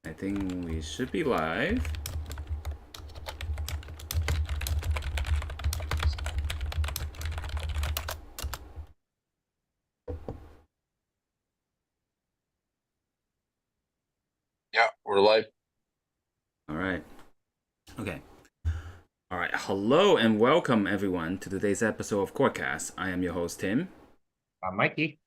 I think we should be live. Yeah, we're live. All right. Okay. All right. Hello and welcome everyone to today's episode of Corecast. I am your host Tim. Mikey.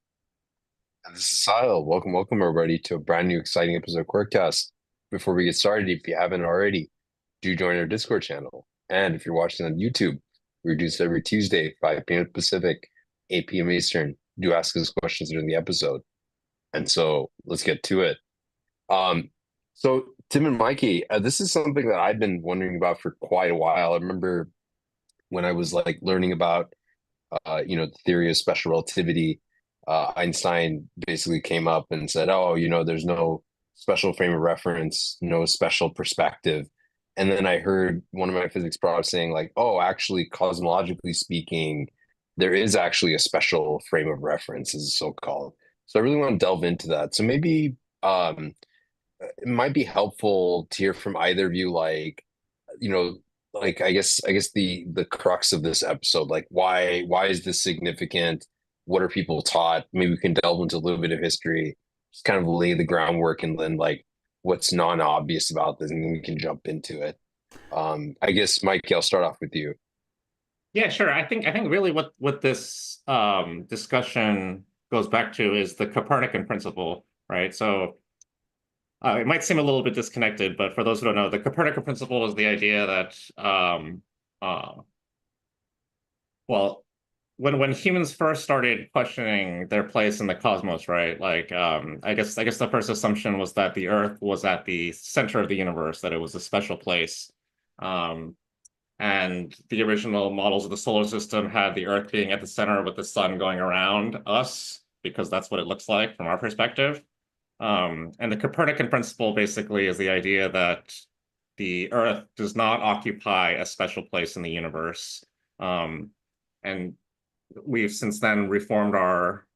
And this is Sile. Welcome, everybody, to a brand new, exciting episode of Quirkcast. Before we get started, if you haven't already, do join our Discord channel. And if you're watching on YouTube, we do this every Tuesday, 5 p.m. Pacific, 8 p.m. Eastern. Do ask us questions during the episode. And so let's get to it. So Tim and Mikey, this is something that I've been wondering about for quite a while. I remember when I was like learning about the theory of special relativity, Einstein basically came up and said, "Oh, there's no special frame of reference, no special perspective." And then I heard one of my physics profs saying, like, "Oh, actually, cosmologically speaking, there is actually a special frame of reference, as it's so called." So I really want to delve into that. So maybe it might be helpful to hear from either of you, like, you know, like I guess the crux of this episode, like why is this significant? What are people taught? Maybe we can delve into a little bit of history, just kind of lay the groundwork, and then like what's non-obvious about this, and then we can jump into it. I guess Mike, I'll start off with you. Yeah, sure. I think really what this discussion goes back to is the Copernican principle, right? So it might seem a little bit disconnected, but for those who don't know, the Copernican principle is the idea that uh, well, when humans first started questioning their place in the cosmos, right? Like I guess the first assumption was that the Earth was at the center of the universe, that it was a special place. Um, And the original models of the solar system had the Earth being at the center with the sun going around us, because that's what it looks like from our perspective. And the Copernican principle basically is the idea that the Earth does not occupy a special place in the universe. And we've since then reformed our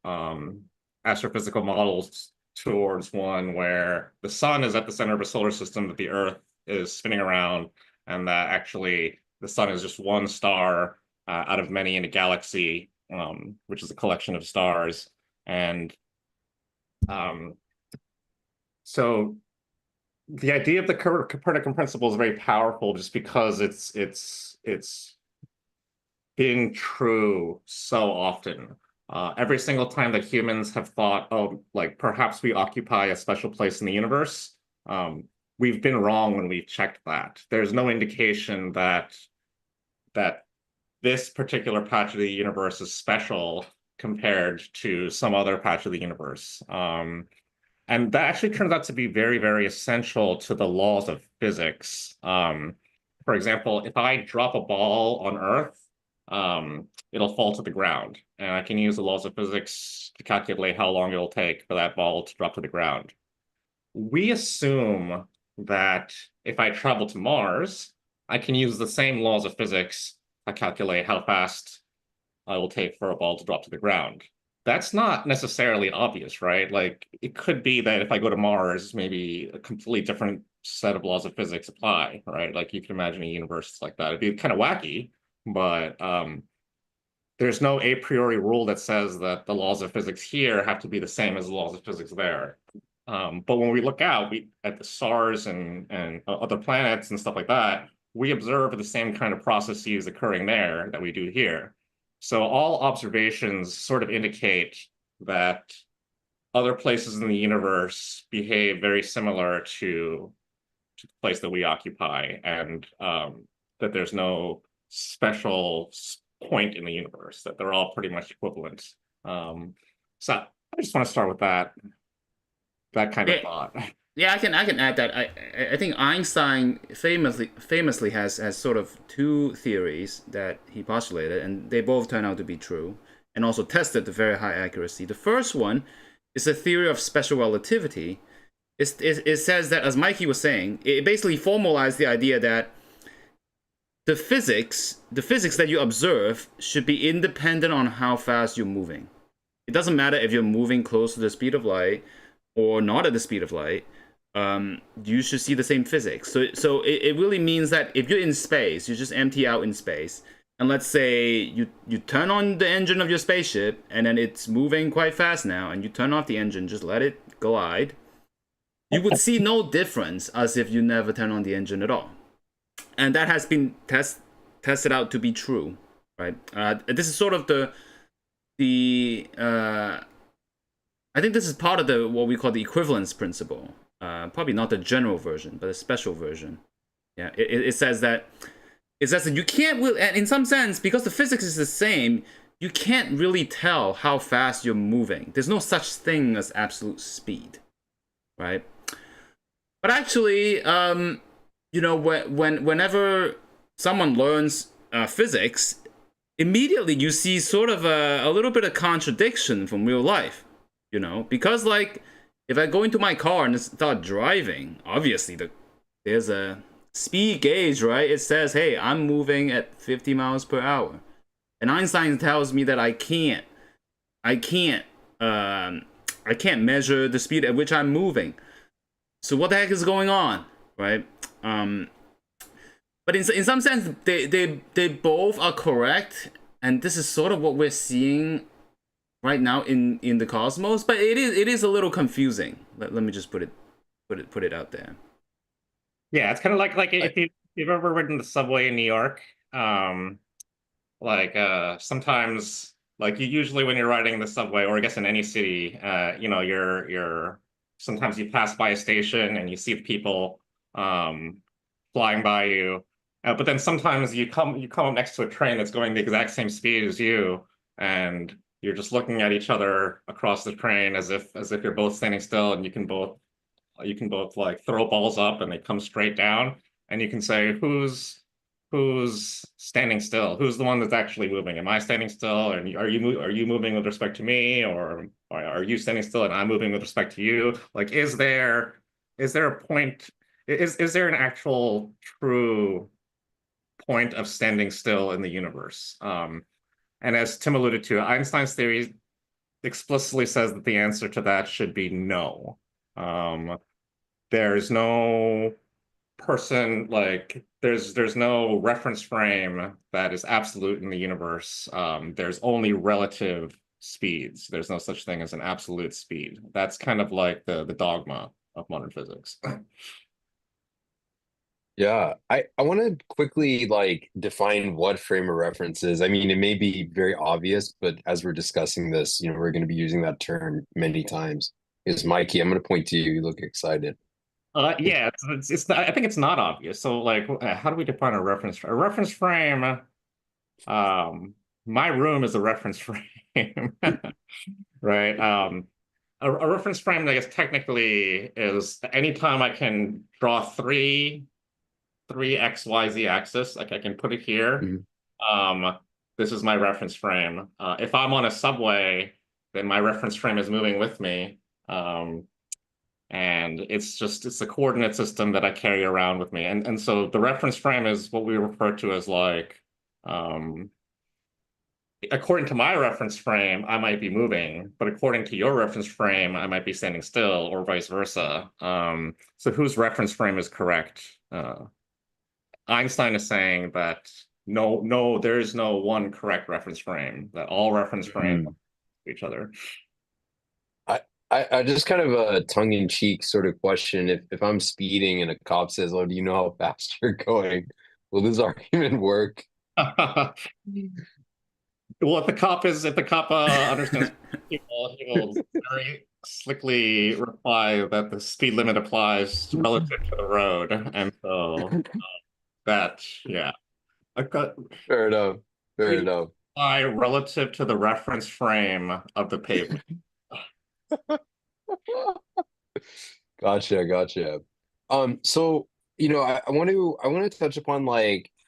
astrophysical models towards one where the sun is at the center of a solar system that the Earth is spinning around, and that actually the sun is just one star out of many in a galaxy, which is a collection of stars. And um, so the idea of the Copernican principle is very powerful just because it's been true so often. Every single time that humans have thought, oh, like perhaps we occupy a special place in the universe, we've been wrong when we've checked that. There's no indication that this particular patch of the universe is special compared to some other patch of the universe. And that actually turns out to be very, very essential to the laws of physics. For example, if I drop a ball on Earth, it'll fall to the ground. And I can use the laws of physics to calculate how long it'll take for that ball to drop to the ground. We assume that if I travel to Mars, I can use the same laws of physics to calculate how fast it will take for a ball to drop to the ground. That's not necessarily obvious, right? Like it could be that if I go to Mars, maybe a completely different set of laws of physics apply, right? Like you can imagine a universe like that. It'd be kind of wacky, but there's no a priori rule that says that the laws of physics here have to be the same as the laws of physics there. But when we look out at the stars and other planets and stuff like that, we observe the same kind of processes occurring there that we do here. So all observations sort of indicate that other places in the universe behave very similar to the place that we occupy, and that there's no special point in the universe, that they're all pretty much equivalent. So I just want to start with that kind of Yeah, thought. yeah. I can add that. I think Einstein famously has sort of two theories that he postulated, and they both turn out to be true, and also tested to very high accuracy. The first one is a theory of special relativity. It says that, as Mikey was saying, it basically formalized the idea that the physics that you observe should be independent on how fast you're moving. It doesn't matter if you're moving close to the speed of light or not at the speed of light. you should see the same physics. So it really means that if you're in space, you just empty out in space, and let's say you turn on the engine of your spaceship, and then it's moving quite fast now, and you turn off the engine, just let it glide. You would see no difference as if you never turn on the engine at all, and that has been tested out to be true, right? This is sort of the I think this is part of the what we call the equivalence principle. Probably not the general version, but a special version. Yeah, it says that you can't really, and in some sense, because the physics is the same, you can't really tell how fast you're moving. There's no such thing as absolute speed, right? But actually, whenever someone learns physics, immediately you see sort of a little bit of contradiction from real life, because like if I go into my car and start driving, obviously there's a speed gauge, right? It says, hey, I'm moving at 50 miles per hour. And Einstein tells me that I can't measure the speed at which I'm moving. So what the heck is going on, right? But in some sense, they both are correct, and this is sort of what we're seeing right now in the cosmos. But it is a little confusing. Let me just put it out there. Yeah, it's kind of like if you've ever ridden the subway in New York, sometimes usually when you're riding the subway, or I guess in any city, you're sometimes you pass by a station and you see the people flying by you, but then sometimes you come up next to a train that's going the exact same speed as you, and you're just looking at each other across the train as if you're both standing still, and you can both like throw balls up and they come straight down, and you can say who's standing still, who's the one that's actually moving. Am I standing still, and are you moving with respect to me, or are you standing still and I'm moving with respect to you? Like, is there a point, is there an actual true point of standing still in the universe? And as Tim alluded to, Einstein's theory explicitly says that the answer to that should be no. There's no person, like there's no reference frame that is absolute in the universe. There's only relative speeds. There's no such thing as an absolute speed. That's kind of like the dogma of modern physics. Yeah, I want to quickly define what frame of reference is. I mean, it may be very obvious, but as we're discussing this, we're going to be using that term many times. Is Mikey, I'm going to point to you. You look excited. Yeah, it's not, I think it's not obvious. So how do we define a reference frame? A reference frame, my room is a reference frame, right? A reference frame, I guess technically, is anytime I can draw three XYZ axis, like I can put it here. This is my reference frame. If I'm on a subway, then my reference frame is moving with me. And it's the coordinate system that I carry around with me. And so the reference frame is what we refer to as according to my reference frame, I might be moving, but according to your reference frame, I might be standing still, or vice versa. So whose reference frame is correct? Einstein is saying that no, there is no one correct reference frame, that all reference frames each other. I just kind of a tongue-in-cheek sort of question. If I'm speeding and a cop says, "Oh, do you know how fast you're going?" Will this argument work? Well, if the cop understands people, he will very slickly reply that the speed limit applies relative to the road, and so yeah. Fair enough. Apply relative to the reference frame of the pavement. Gotcha. So I want to touch upon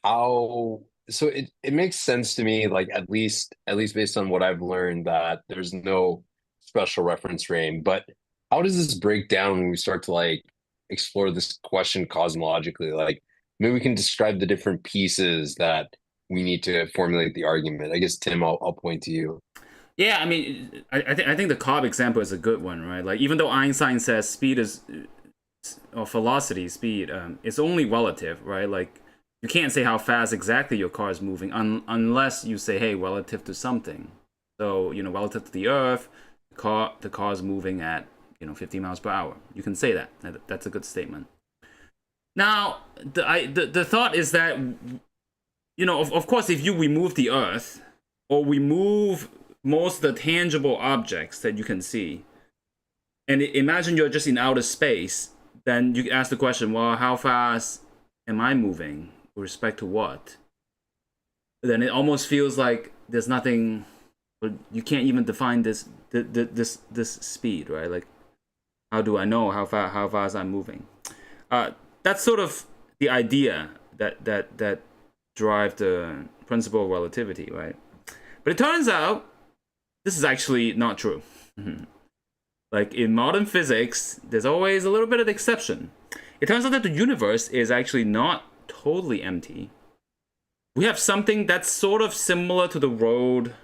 how, so it makes sense to me, at least based on what I've learned, that there's no special reference frame. But how does this break down when we start to explore this question cosmologically? Maybe we can describe the different pieces that we need to formulate the argument. I guess, Tim, I'll point to you. Yeah, I mean, I think the Cobb example is a good one, right? Like, even though Einstein says speed is or velocity, speed, it's only relative, right? Like you can't say how fast exactly your car is moving unless you say, hey, relative to something. So, relative to the Earth, the car is moving at 50 miles per hour. You can say that. That's a good statement. Now, the thought is that, of course, if you remove the Earth or remove most of the tangible objects that you can see, and imagine you're just in outer space, then you ask the question, well, how fast am I moving with respect to what? Then it almost feels like there's nothing, you can't even define this speed, right? Like, how do I know how fast I'm moving? That's sort of the idea that drive the principle of relativity, right? But it turns out this is actually not true. Like in modern physics, there's always a little bit of exception. It turns out that the universe is actually not totally empty. We have something that's sort of similar to the road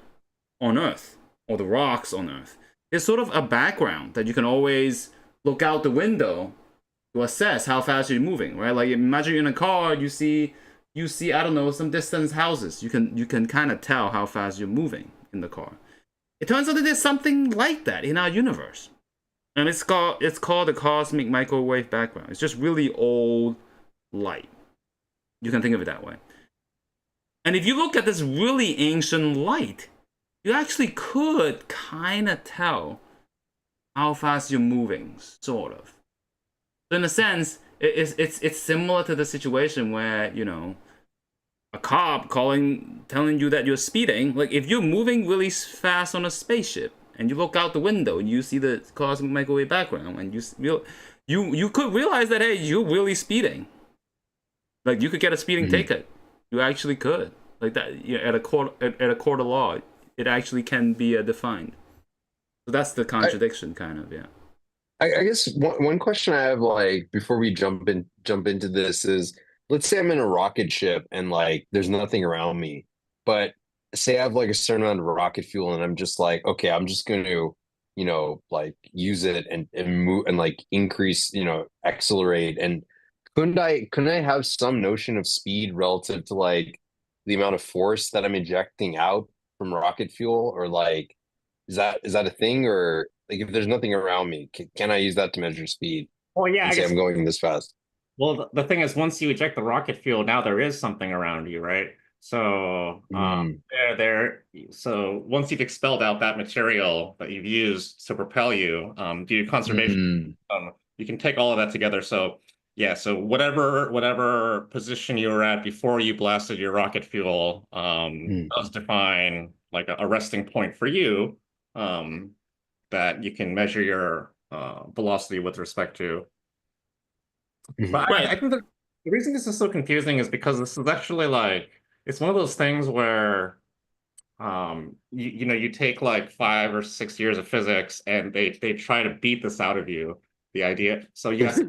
on Earth, or the rocks on Earth. There's sort of a background that you can always look out the window to assess how fast you're moving, right? Like imagine you're in a car, you see, I don't know, some distant houses. You can kind of tell how fast you're moving in the car. It turns out that there's something like that in our universe. And it's called the cosmic microwave background. It's just really old light. You can think of it that way. And if you look at this really ancient light, you actually could kind of tell how fast you're moving, sort of. So in a sense, it's similar to the situation where, a cop telling you that you're speeding. Like if you're moving really fast on a spaceship and you look out the window and you see the cosmic microwave background, and you could realize that, hey, you're really speeding. Like you could get a speeding ticket. You actually could. Like that, at a court of law, it actually can be defined. So that's the contradiction, kind of, yeah. I guess one question I have, like, before we jump into this is, let's say I'm in a rocket ship and like there's nothing around me, but say I have like a certain amount of rocket fuel and I'm just like, okay, I'm just going to, like use it and move and like increase, accelerate. And couldn't I have some notion of speed relative to like the amount of force that I'm injecting out from rocket fuel? Or like, is that a thing? Or like if there's nothing around me, can I use that to measure speed Well, yeah, and I say guess. I'm going this fast? Well, the thing is, once you eject the rocket fuel, now there is something around you, right? So, so once you've expelled out that material that you've used to propel you, due to conservation, you can take all of that together. So, yeah, so whatever position you were at before you blasted your rocket fuel, does define like a resting point for you, that you can measure your velocity with respect to. But Right. I think the reason this is so confusing is because this is actually like, it's one of those things where you take like 5 or 6 years of physics and they try to beat this out of you, the idea. So yes,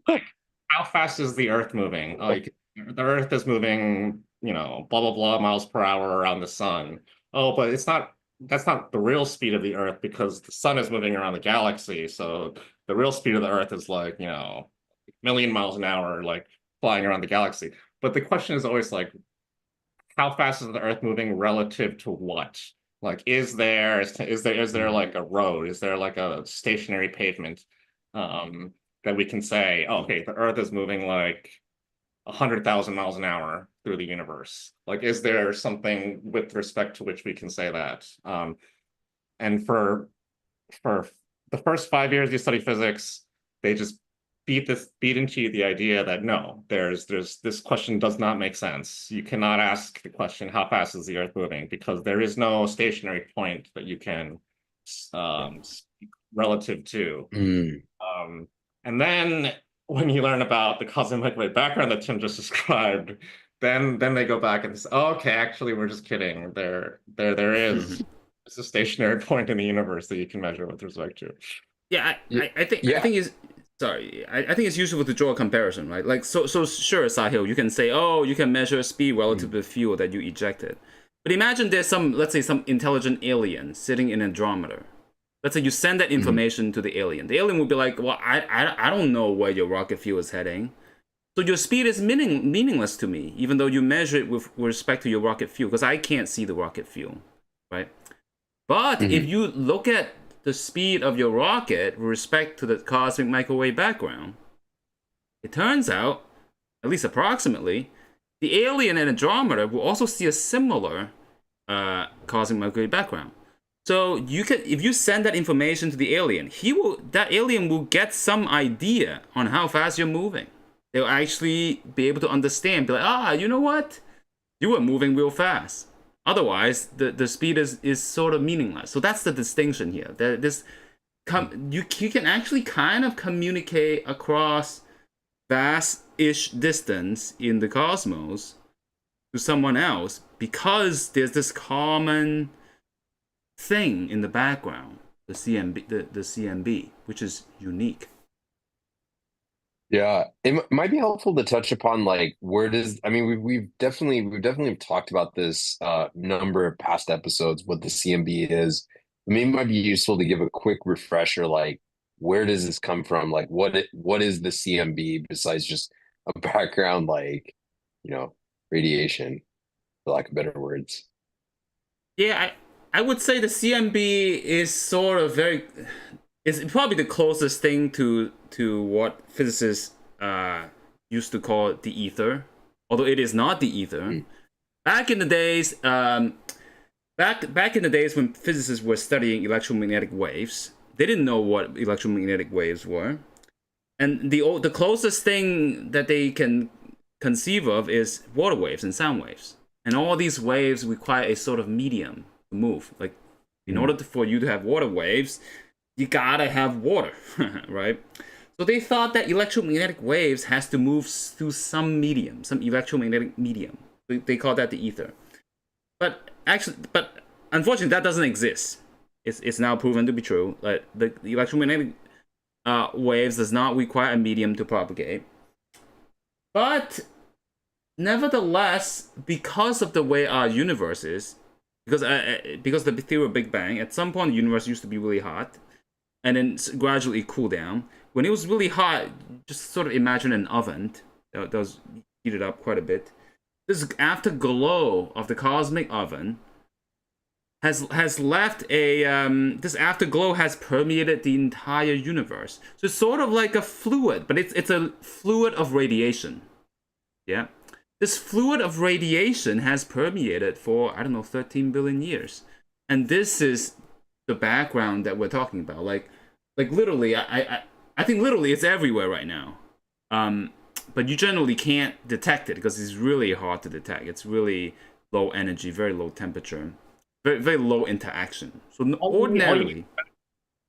like how fast is the Earth moving? The Earth is moving, blah blah blah miles per hour around the sun. Oh, but that's not the real speed of the Earth because the sun is moving around the galaxy. So the real speed of the Earth is like, million miles an hour, like flying around the galaxy. But the question is always like, how fast is the Earth moving relative to what? Like, is there like a road? Is there like a stationary pavement that we can say, oh, okay, the Earth is moving like 100,000 miles an hour through the universe? Like, is there something with respect to which we can say that? And for the first 5 years you study physics, they just beat into you the idea that no, there's this question does not make sense. You cannot ask the question, how fast is the Earth moving? Because there is no stationary point that you can speak relative to. And then when you learn about the cosmic microwave background that Tim just described, then they go back and say, oh, okay, actually, we're just kidding. There is it's a stationary point in the universe that you can measure with respect to. Yeah, I think it's sorry. I think it's useful to draw a comparison, right? Like so sure, Sahil, you can say, oh, you can measure speed relative to the fuel that you ejected. But imagine there's let's say some intelligent alien sitting in Andromeda, Let's say you send that information to the alien. The alien will be like, well, I don't know where your rocket fuel is heading. So your speed is meaningless to me, even though you measure it with respect to your rocket fuel, because I can't see the rocket fuel, right? But if you look at the speed of your rocket with respect to the cosmic microwave background, it turns out, at least approximately, the alien in Andromeda will also see a similar cosmic microwave background. So you can, if you send that information to the alien, that alien will get some idea on how fast you're moving. They'll actually be able to understand, be like, you know what? You were moving real fast. Otherwise, the speed is sort of meaningless. So that's the distinction here. You can actually kind of communicate across vast-ish distance in the cosmos to someone else because there's this common thing in the background, the CMB, which is unique. Yeah, it might be helpful to touch upon like we've definitely talked about this number of past episodes, what the CMB is. I mean, it might be useful to give a quick refresher, like where does this come from? Like what is the CMB besides just a background, like, radiation, for lack of better words. Yeah, I would say the CMB is sort of it's probably the closest thing to what physicists used to call the ether, although it is not the ether. Back in the days, back in the days when physicists were studying electromagnetic waves, they didn't know what electromagnetic waves were, and the closest thing that they can conceive of is water waves and sound waves, and all these waves require a sort of medium to move. Like, in order for you to have water waves, you gotta have water, right? So they thought that electromagnetic waves has to move through some medium, some electromagnetic medium. They call that the ether. But unfortunately, that doesn't exist. It's now proven to be true. Like the electromagnetic waves does not require a medium to propagate. But nevertheless, because of the way our universe is, because the theory of Big Bang, at some point the universe used to be really hot, and then gradually cool down. When it was really hot, just sort of imagine an oven that was heated up quite a bit. This afterglow of the cosmic oven has left this afterglow has permeated the entire universe. So it's sort of like a fluid, but it's a fluid of radiation. Yeah. This fluid of radiation has permeated for, 13 billion years. And this is the background that we're talking about. Like literally, I think literally it's everywhere right now. But you generally can't detect it because it's really hard to detect. It's really low energy, very low temperature, very, very low interaction. So ordinarily,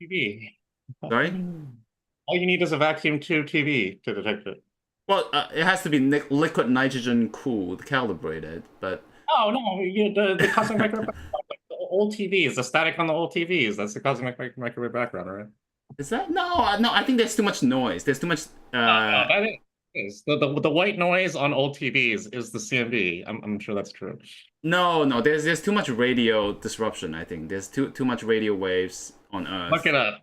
TV. Sorry? All you need is a vacuum tube TV to detect it. Well, it has to be liquid nitrogen cooled, calibrated, but... Oh, no, the cosmic microwave background, the old TVs, the static on the old TVs, that's the cosmic microwave background, right? Is that? No, I think there's too much noise. There's too much... No, that is. The white noise on old TVs is the CMB. I'm sure that's true. No, there's too much radio disruption, I think. There's too much radio waves on Earth. Look it up.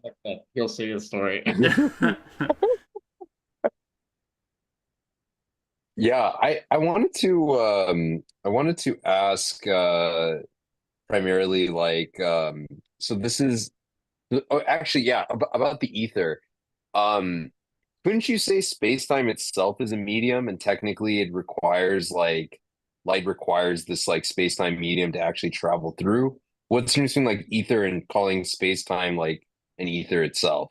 You'll see the story. Yeah, I wanted to ask primarily like so this is actually, yeah, about the ether. Couldn't you say space-time itself is a medium, and technically it requires like light requires this like space-time medium to actually travel through? What's interesting like ether and calling space-time like an ether itself?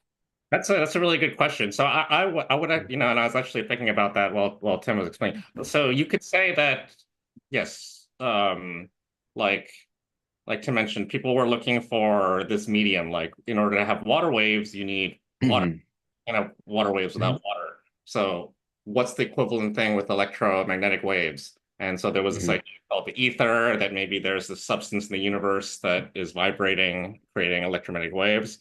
That's a really good question. So I would, and I was actually thinking about that while Tim was explaining. So you could say that, yes, like Tim mentioned, people were looking for this medium. Like, in order to have water waves, you need water, water waves without water. So what's the equivalent thing with electromagnetic waves? And so there was this idea called the ether, that maybe there's this substance in the universe that is vibrating, creating electromagnetic waves.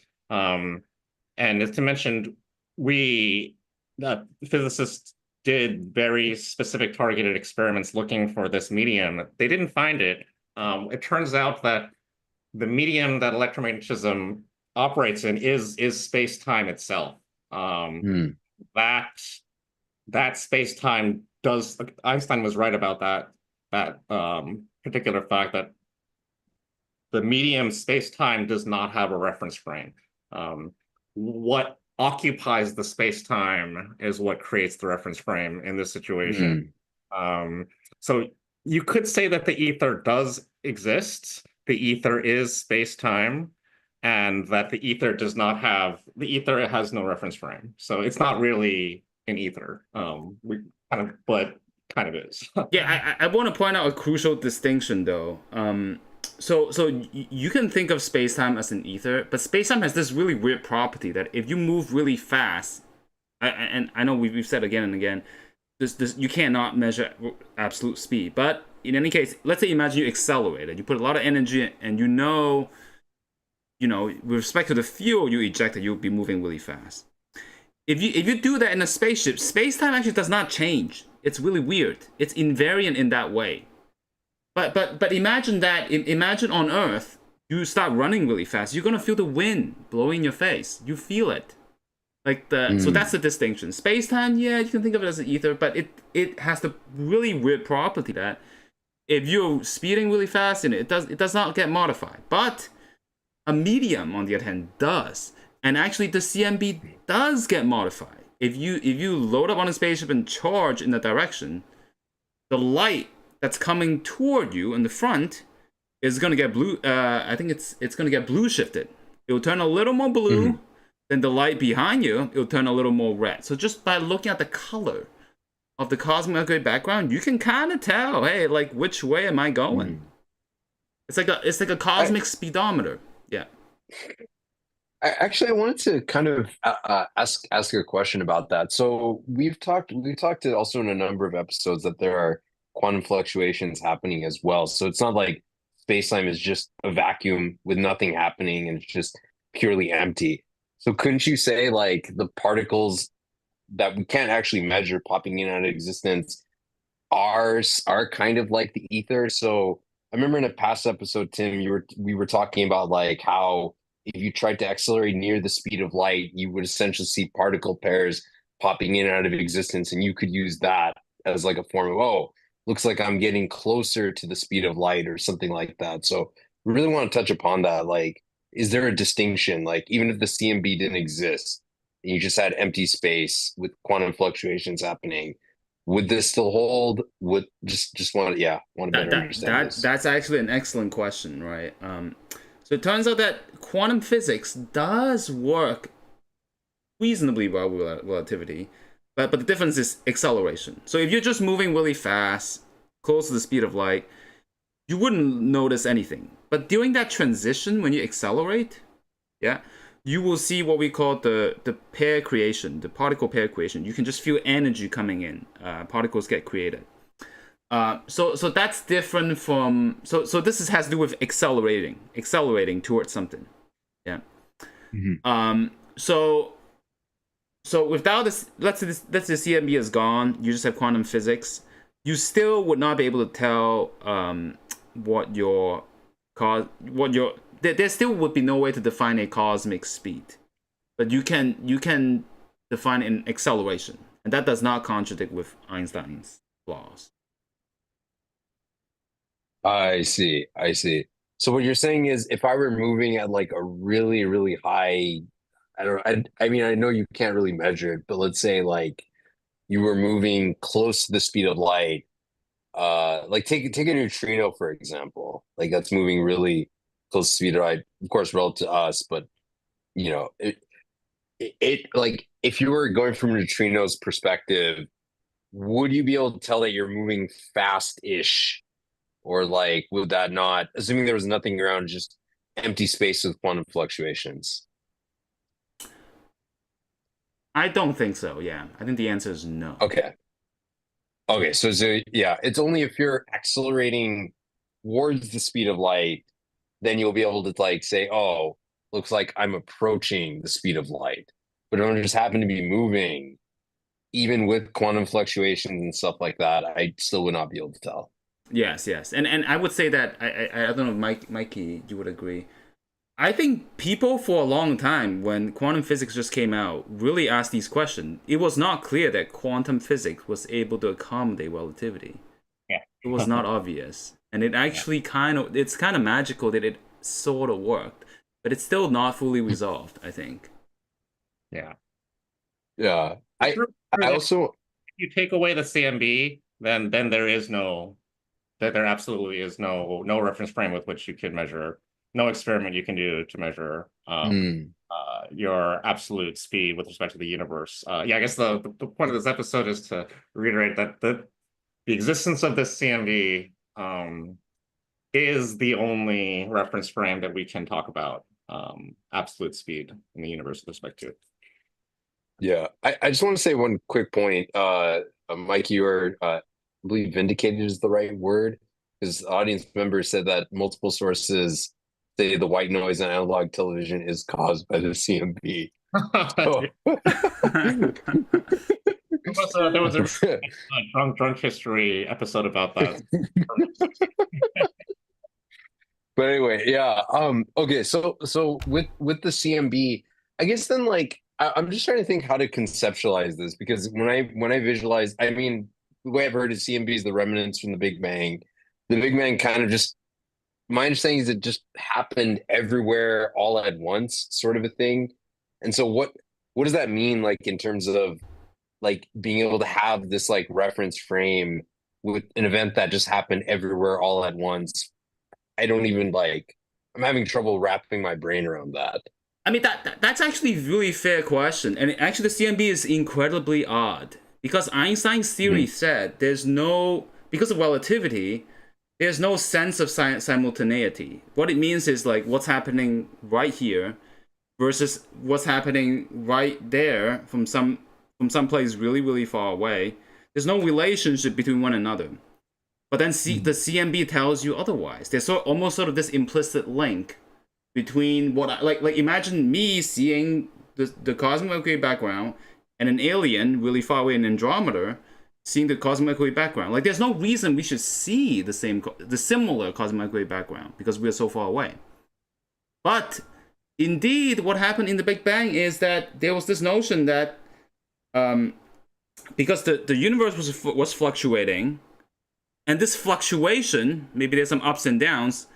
And as Tim mentioned, physicists did very specific targeted experiments looking for this medium. They didn't find it. It turns out that the medium that electromagnetism operates in is space-time itself. Hmm. That space-time does, Einstein was right about that particular fact, that the medium space-time does not have a reference frame. What occupies the space-time is what creates the reference frame in this situation. So you could say that the ether does exist. The ether is space-time, and that the ether has no reference frame. So it's not really an ether. But kind of is. Yeah, I want to point out a crucial distinction though. So you can think of space-time as an ether, but space-time has this really weird property that if you move really fast, and I know we've said again and again, this you cannot measure absolute speed. But in any case, let's say imagine you accelerated, you put a lot of energy, and you know, with respect to the fuel you ejected, you'll be moving really fast. If you do that in a spaceship, space-time actually does not change. It's really weird. It's invariant in that way. But imagine that. Imagine on Earth, you start running really fast. You're gonna feel the wind blowing in your face. You feel it. So that's the distinction. Space-time, yeah, you can think of it as an ether, but it has the really weird property that if you're speeding really fast in it does not get modified. But a medium, on the other hand, does. And actually, the CMB does get modified. If you load up on a spaceship and charge in the direction, the light that's coming toward you in the front is going to get blue. I think it's going to get blue shifted. It will turn a little more blue. Then the light behind you, it will turn a little more red. So just by looking at the color of the cosmic Milky Way background, you can kind of tell, hey, like, which way am I going? It's like a cosmic speedometer. Yeah. I wanted to kind of ask a question about that. So we've talked also in a number of episodes that there are quantum fluctuations happening as well. So it's not like space-time is just a vacuum with nothing happening and it's just purely empty. So couldn't you say like the particles that we can't actually measure popping in and out of existence are kind of like the ether? So I remember in a past episode, Tim, we were talking about like how if you tried to accelerate near the speed of light, you would essentially see particle pairs popping in and out of existence, and you could use that as like a form of, oh, looks like I'm getting closer to the speed of light or something like that. So we really want to touch upon that. Like, is there a distinction? Like, even if the CMB didn't exist and you just had empty space with quantum fluctuations happening, would this still hold? Would just want to better understand this. That's actually an excellent question, right? So it turns out that quantum physics does work reasonably well with relativity, but the difference is acceleration. So if you're just moving really fast, close to the speed of light, you wouldn't notice anything. But during that transition, when you accelerate, yeah, you will see what we call the pair creation, the particle pair creation. You can just feel energy coming in. Particles get created. So that's different from so this has to do with accelerating towards something. Yeah. So without this, let's say the CMB is gone, you just have quantum physics. You still would not be able to tell there still would be no way to define a cosmic speed, but you can define an acceleration, and that does not contradict with Einstein's laws. I see. So what you're saying is if I were moving at like a really, really high, I mean, I know you can't really measure it, but let's say like you were moving close to the speed of light, like take a neutrino, for example, like that's moving really close to the speed of light, of course, relative to us, but you know, it like if you were going from a neutrino's perspective, would you be able to tell that you're moving fast-ish? Or like, would that not, assuming there was nothing around, just empty space with quantum fluctuations? I don't think so. Yeah, I think the answer is no. Okay. So yeah, it's only if you're accelerating towards the speed of light, then you'll be able to like say, oh, looks like I'm approaching the speed of light. But if I just happen to be moving, even with quantum fluctuations and stuff like that, I still would not be able to tell. Yes, and I would say that I don't know, Mikey, you would agree. I think people for a long time, when quantum physics just came out, really asked these questions. It was not clear that quantum physics was able to accommodate relativity. Yeah. It was not obvious. And it Yeah. actually it's kind of magical that it sort of worked, but it's still not fully resolved, I think. Yeah. Yeah. It's I true I that if also you take away the CMB, then there is no that there absolutely is no reference frame with which you can measure, no experiment you can do to measure mm, your absolute speed with respect to the universe. Yeah, I guess the point of this episode is to reiterate that the existence of this CMB is the only reference frame that we can talk about absolute speed in the universe with respect to. yeah. I just want to say one quick point. Mike, you are I believe vindicated is the right word, because audience members said that multiple sources say the white noise on analog television is caused by the CMB. Oh. There was a drunk history episode about that. But anyway, yeah. Okay. So with the CMB, I guess then like I'm just trying to think how to conceptualize this, because when I visualize, I mean, the way I've heard is CMB is the remnants from the Big Bang. The Big Bang kind of just, my understanding is it just happened everywhere all at once, sort of a thing. And so what does that mean, like in terms of like being able to have this like reference frame with an event that just happened everywhere all at once? I don't even like, I'm having trouble wrapping my brain around that. I mean that's actually a really fair question, and actually the CMB is incredibly odd because Einstein's theory Mhm. said there's no because of relativity, there's no sense of simultaneity. What it means is like what's happening right here versus what's happening right there from some place really far away. There's no relationship between one another. But then the CMB tells you otherwise. There's almost sort of this implicit link between what like imagine me seeing the cosmic Milky Way background and an alien really far away in Andromeda seeing the cosmic Milky Way background. Like there's no reason we should see the similar cosmic Milky Way background because we're so far away. But indeed, what happened in the Big Bang is that there was this notion that because the universe was fluctuating, and this fluctuation, maybe there's some ups and downs,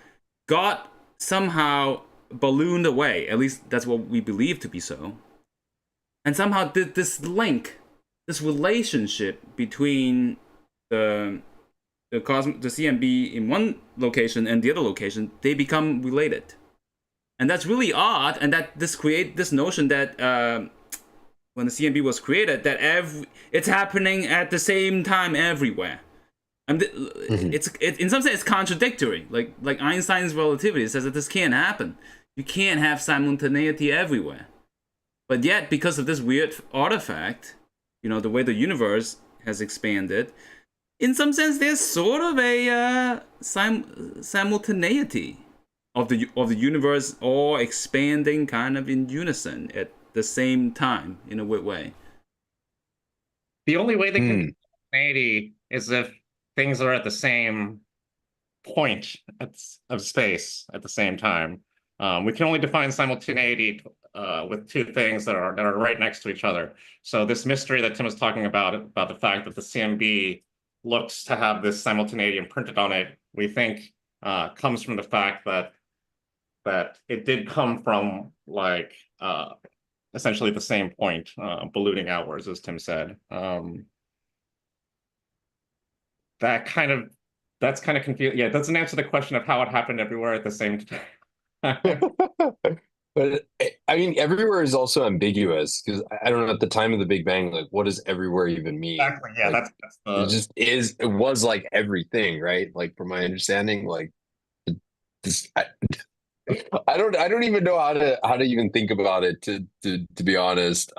got somehow ballooned away. At least that's what we believe to be so. And somehow this link, this relationship between the CMB in one location and the other location, they become related. And that's really odd, and that create this notion that when the CMB was created, that it's happening at the same time everywhere. And in some sense it's contradictory. Like Einstein's relativity says that this can't happen. You can't have simultaneity everywhere. But yet, because of this weird artifact, the way the universe has expanded, in some sense there's sort of a simultaneity of the universe all expanding kind of in unison at the same time in a weird way. The only way they can simultaneity is if things are at the same point of space at the same time. We can only define simultaneity with two things that are right next to each other. So this mystery that Tim was talking about the fact that the CMB looks to have this simultaneity imprinted on it, we think comes from the fact that it did come from like essentially the same point, ballooning outwards, as Tim said. That's kind of confusing. Yeah, it doesn't answer the question of how it happened everywhere at the same time. But I mean, everywhere is also ambiguous, because I don't know, at the time of the Big Bang, like what does everywhere even mean? Exactly. Yeah, Like that's it was like everything, right? Like from my understanding, like this, I don't even know how to even think about it, to be honest.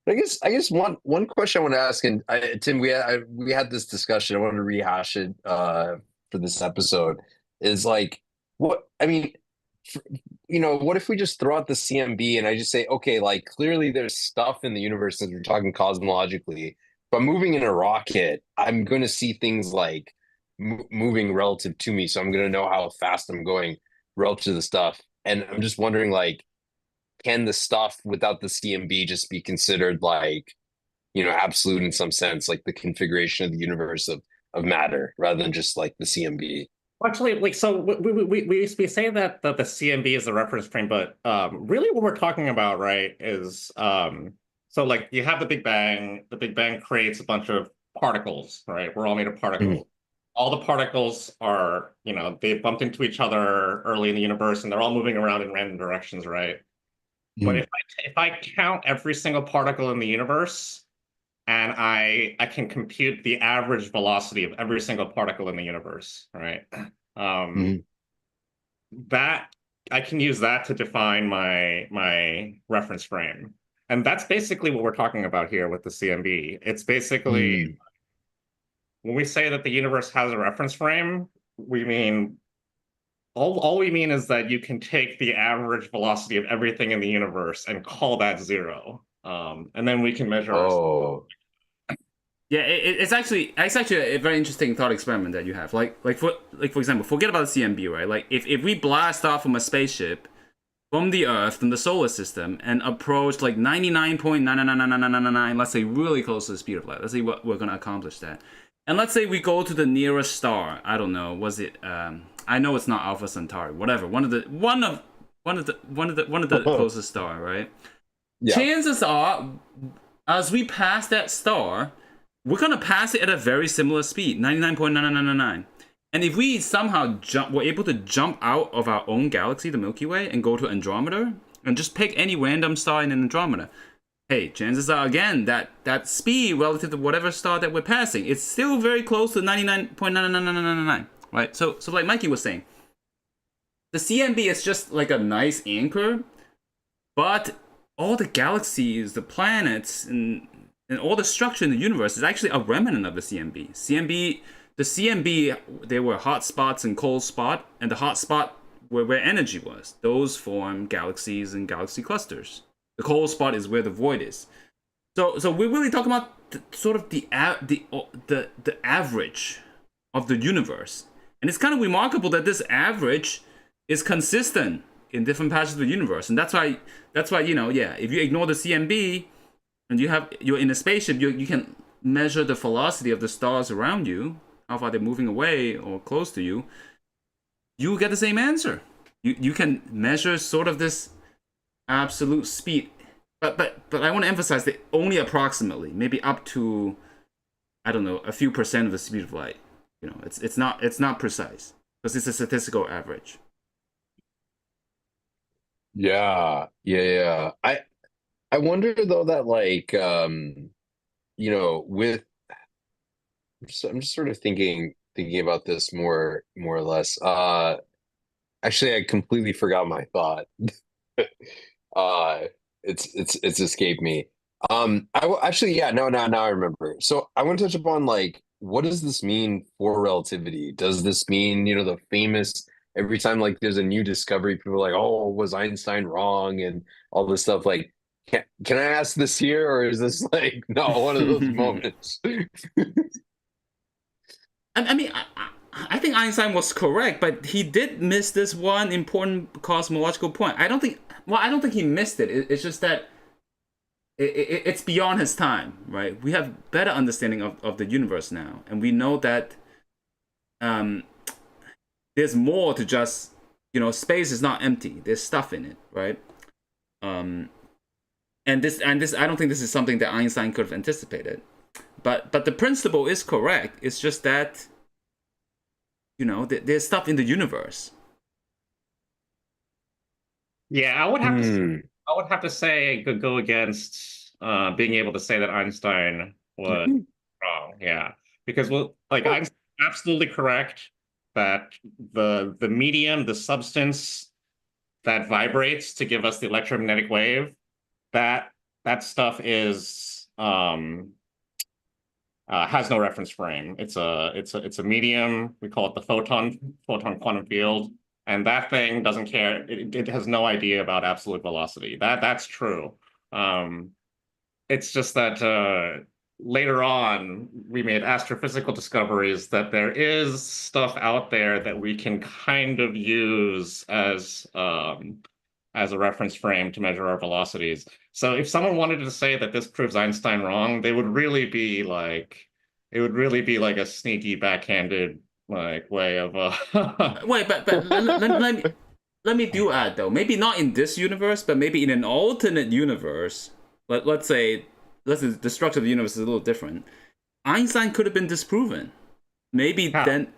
But I guess one question I want to ask, and Tim, we had this discussion. I want to rehash it for this episode. Is like, what I mean, what if we just throw out the CMB and I just say, okay, like clearly there's stuff in the universe that we're talking cosmologically. If I'm moving in a rocket, I'm going to see things like moving relative to me, so I'm going to know how fast I'm going relative to the stuff. And I'm just wondering, like, can the stuff without the CMB just be considered like, absolute in some sense, like the configuration of the universe of matter rather than just like the CMB? Actually, like, so we say that the CMB is the reference frame, but really what we're talking about, right, is so like you have the Big Bang. The Big Bang creates a bunch of particles, right? We're all made of Mhm. particles. All the particles are, they bumped into each other early in the universe, and they're all moving around in random directions, right? But Mhm. if I count every single particle in the universe, and I can compute the average velocity of every single particle in the universe, right? Um, Mhm. that I can use that to define my reference frame. And that's basically what we're talking about here with the CMB. It's basically Mhm. when we say that the universe has a reference frame, we mean all we mean is that you can take the average velocity of everything in the universe and call that zero. And then we can measure our Oh. Yeah, it's actually a very interesting thought experiment that you have. For example, forget about the CMB, right? Like if we blast off from a spaceship from the Earth, from the solar system, and approach like 99.9999999, let's say really close to the speed of light. Let's say we're gonna accomplish that. And let's say we go to the nearest star. I don't know. Was it? I know it's not Alpha Centauri. Whatever. One of the closest star, right? Yeah. Chances are, as we pass that star, we're gonna pass it at a very similar speed, 99.9999. And if we somehow we're able to jump out of our own galaxy, the Milky Way, and go to Andromeda, and just pick any random star in Andromeda, hey, chances are again that speed relative to whatever star that we're passing, it's still very close to 99.99999, right? So like Mikey was saying, the CMB is just like a nice anchor, but all the galaxies, the planets, and all the structure in the universe is actually a remnant of the CMB. The CMB, there were hot spots and cold spot, and the hot spot where energy was. Those form galaxies and galaxy clusters. The cold spot is where the void is. So we're really talking about sort of the average of the universe, and it's kind of remarkable that this average is consistent in different patches of the universe, and that's why yeah, if you ignore the CMB and you're in a spaceship, you can measure the velocity of the stars around you, how far they're moving away or close to you. You get the same answer. You can measure sort of this absolute speed, but I want to emphasize that only approximately, maybe up to, I don't know, a few percent of the speed of light. It's not precise because it's a statistical average. Yeah. Yeah. Yeah. I wonder though that like with I'm just sort of thinking about this more or less. Actually I completely forgot my thought. Uh it's escaped me. Actually, yeah, no, now I remember. So I want to touch upon like what does this mean for relativity? Does this mean, the famous every time like there's a new discovery, people are like, oh, was Einstein wrong and all this stuff? Like, can I ask this here, or is this like no one of those moments? I mean, I think Einstein was correct, but he did miss this one important cosmological point. I don't think he missed it. It's just that it's beyond his time, right? We have better understanding of the universe now, and we know that um, there's more to just, space is not empty. There's stuff in it, right? Um, and this I don't think this is something that Einstein could have anticipated. But the principle is correct. It's just that there's stuff in the universe. Yeah, Hmm. I would have to say go against being able to say that Einstein was wrong. Yeah, because well, like Einstein's absolutely correct that the medium, the substance that vibrates to give us the electromagnetic wave, that that stuff is has no reference frame. It's a medium. We call it the photon quantum field, and that thing doesn't care. It has no idea about absolute velocity. That's true. Um, it's just that later on we made astrophysical discoveries that there is stuff out there that we can kind of use as a reference frame to measure our velocities. So if someone wanted to say that this proves Einstein wrong, they would really be like, it would really be like a sneaky backhanded like way of Wait, but let me do add though. Maybe not in this universe, but maybe in an alternate universe. Let's say the structure of the universe is a little different. Einstein could have been disproven. Maybe How? then.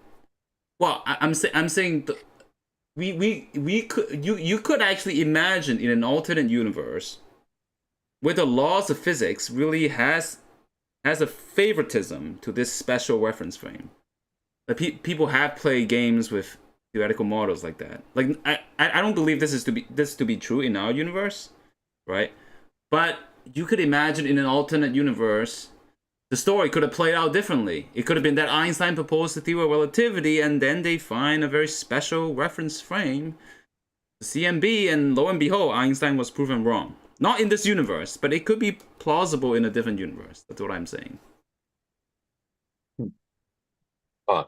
Well, I'm saying we could you could actually imagine in an alternate universe where the laws of physics really has a favoritism to this special reference frame. Like people have played games with theoretical models like that. Like I don't believe this to be true in our universe, right? But you could imagine in an alternate universe, the story could have played out differently. It could have been that Einstein proposed the theory of relativity, and then they find a very special reference frame, the CMB, and lo and behold, Einstein was proven wrong. Not in this universe, but it could be plausible in a different universe. That's what I'm saying. Huh.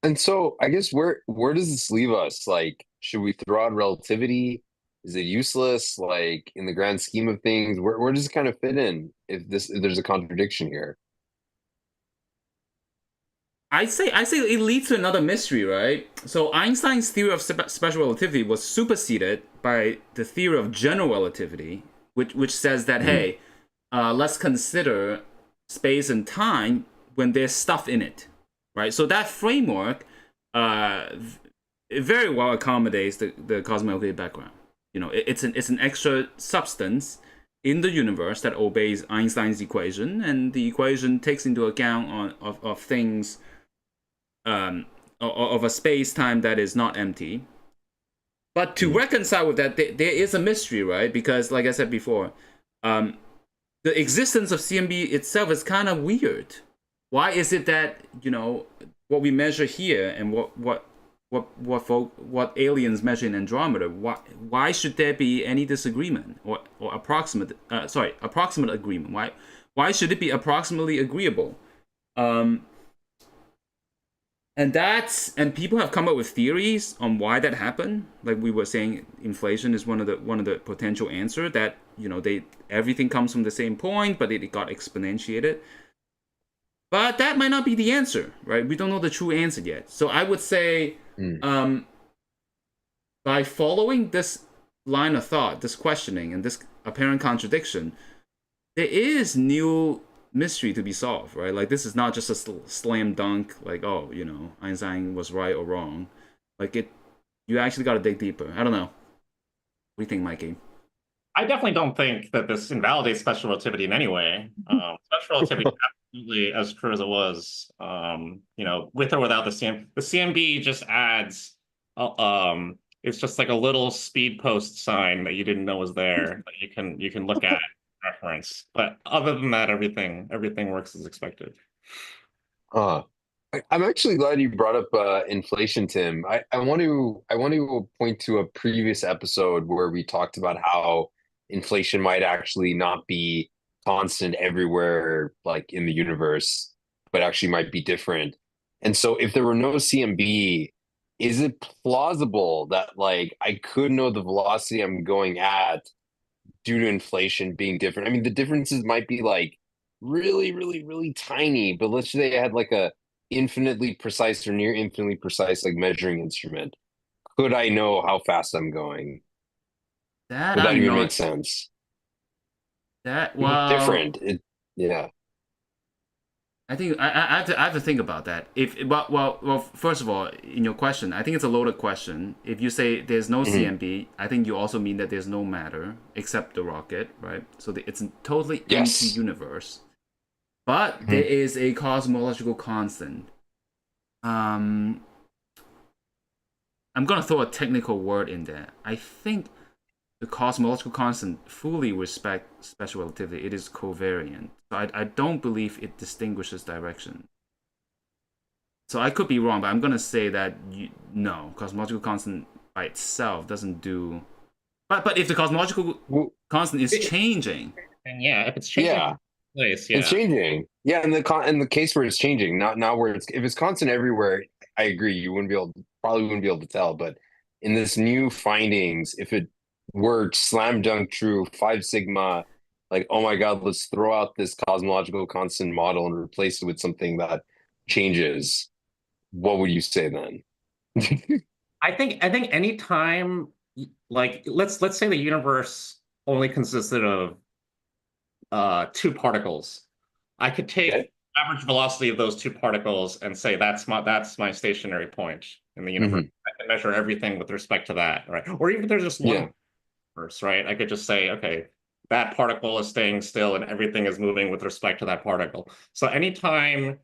And so I guess where does this leave us? Like, should we throw out relativity? Is it useless? Like in the grand scheme of things, where does it kind of fit in if there's a contradiction here? I say it leads to another mystery, right? So Einstein's theory of special relativity was superseded by the theory of general relativity, which says that hey, let's consider space and time when there's stuff in it, right? So that framework, it very well accommodates the cosmology background. You know, it's an extra substance in the universe that obeys Einstein's equation, and the equation takes into account of things. Of a space-time that is not empty. But to reconcile with that, there is a mystery, right? Because, like I said before, the existence of CMB itself is kind of weird. Why is it that, you know, what we measure here and what aliens measure in Andromeda, why should there be any disagreement or approximate agreement? Why should it be approximately agreeable? And people have come up with theories on why that happened. Like we were saying, inflation is one of the potential answer that, you know, everything comes from the same point, but it got exponentiated. But that might not be the answer, right? We don't know the true answer yet. So I would say, by following this line of thought, this questioning, and this apparent contradiction, there is new mystery to be solved, right? Like this is not just a slam dunk, like, oh, you know, Einstein was right or wrong. Like you actually got to dig deeper. I don't know. What do you think, Mikey? I definitely don't think that this invalidates special relativity in any way. Special relativity is absolutely as true as it was. You know, with or without the the CMB just adds. It's just like a little speed post sign that you didn't know was there that you can look at reference. But other than that, everything works as expected. I'm actually glad you brought up inflation, Tim. I want to point to a previous episode where we talked about how inflation might actually not be constant everywhere, like in the universe, but actually might be different. And so, if there were no CMB, is it plausible that like I could know the velocity I'm going at due to inflation being different? I mean, the differences might be like really, really, really tiny, but let's say I had like a infinitely precise or near infinitely precise like measuring instrument. Could I know how fast I'm going? That Would that I'm even make not. sense? That well, Different. Yeah. I think I have to think about that. If well, first of all, in your question, I think it's a loaded question. If you say there's no CMB, I think you also mean that there's no matter except the rocket, right? So it's a totally empty Yes. universe. But there is a cosmological constant. I'm gonna throw a technical word in there. I think the cosmological constant fully respects special relativity. It is covariant. So I don't believe it distinguishes direction. So I could be wrong, but I'm gonna say that no, cosmological constant by itself doesn't do. But if the cosmological constant is changing, And yeah, if it's changing Yeah. place. It's Yeah. changing. Yeah, in the case where it's changing, not now where it's if it's constant everywhere, I agree. You wouldn't be able probably wouldn't be able to tell. But in this new findings, if it were slam dunk true, 5 sigma, like oh my God, let's throw out this cosmological constant model and replace it with something that changes. What would you say then? I think anytime like let's say the universe only consisted of two particles. I could Okay. take average velocity of those two particles and say that's my stationary point in the universe. Hmm. I can measure everything with respect to that, right? Or even if there's just one Yeah. universe, right? I could just say, okay, that particle is staying still and everything is moving with respect to that particle. So anytime